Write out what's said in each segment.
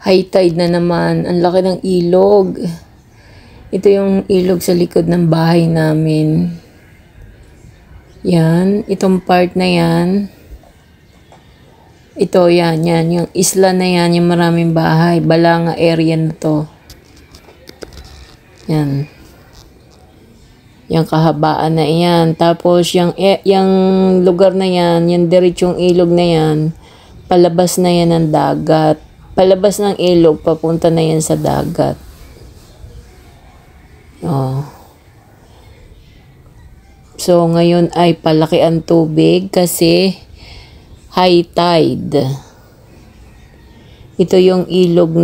High tide na naman. Ang laki ng ilog. Ito yung ilog sa likod ng bahay namin. Yan. Itong part na yan. Ito, yan. Yung isla na yan. Yung maraming bahay. Balanga area na to. Yan. Yung kahabaan na yan. Tapos, yung lugar na yan, yung diretsong ilog na yan, palabas na yan ng dagat. Palabas ng ilog, papunta na yan sa dagat. Oh. So, ngayon ay palaki ang tubig kasi high tide. Ito yung ilog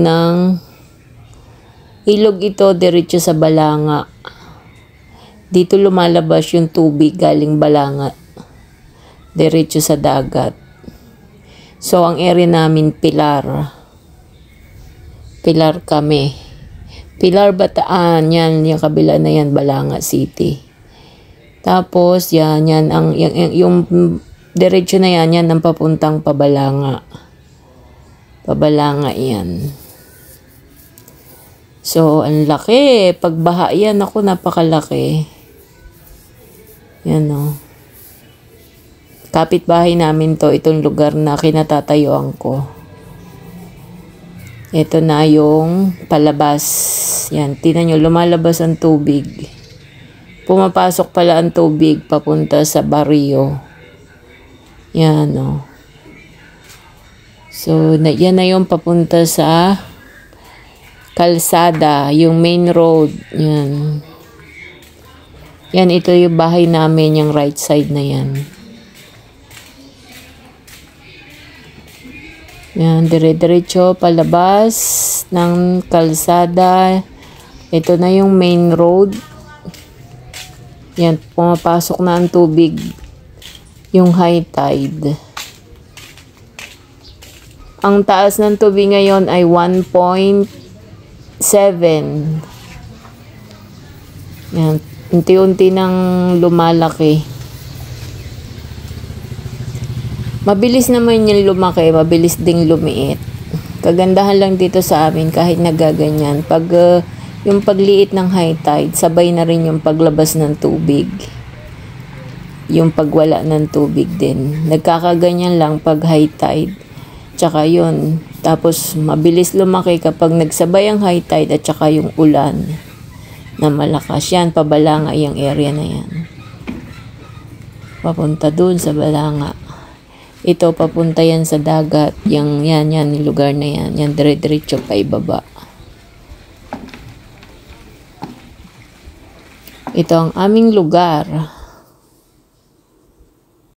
ito diretso sa Balanga. Dito lumalabas yung tubig galing Balanga. Diretso sa dagat. So, ang area namin, Pilar. Pilar kami. Pilar Bataan, yan, yung kabila na yan, Balanga City. Tapos, yan, yung diretso na yan ang papuntang Pabalanga. Pabalanga yan. So, ang laki. Pagbaha yan, ako, napakalaki. Yan, o. Kapitbahay namin to, itong lugar na kinatatayuan ko. Ito na yung palabas. Yan, tingnan nyo, lumalabas ang tubig. Pumapasok pala ang tubig papunta sa baryo. Yan, o. So, yan na yung papunta sa kalsada, yung main road. Yan. Yan, ito yung bahay namin, yung right side na yan. Yan, dire-diretso palabas ng kalsada. Ito na yung main road. Yan, pumapasok na ang tubig. Yung high tide. Ang taas ng tubig ngayon ay 1.7. Yan, unti-unti nang lumalaki. Mabilis naman yung lumaki, mabilis ding lumiit. Kagandahan lang dito sa amin kahit nagaganyan. Pag yung pagliit ng high tide, sabay na rin yung paglabas ng tubig. Yung pagwala ng tubig din. Nagkakaganyan lang pag high tide. Tsaka yun. Tapos mabilis lumaki kapag nagsabay ang high tide at tsaka yung ulan na malakas. Yan, Pabalanga yung area na yan. Papunta dun sa Balanga. Ito, papunta yan sa dagat. Yan, yung lugar na yan. Yan, dire-diretso pa ibaba. Ito ang aming lugar.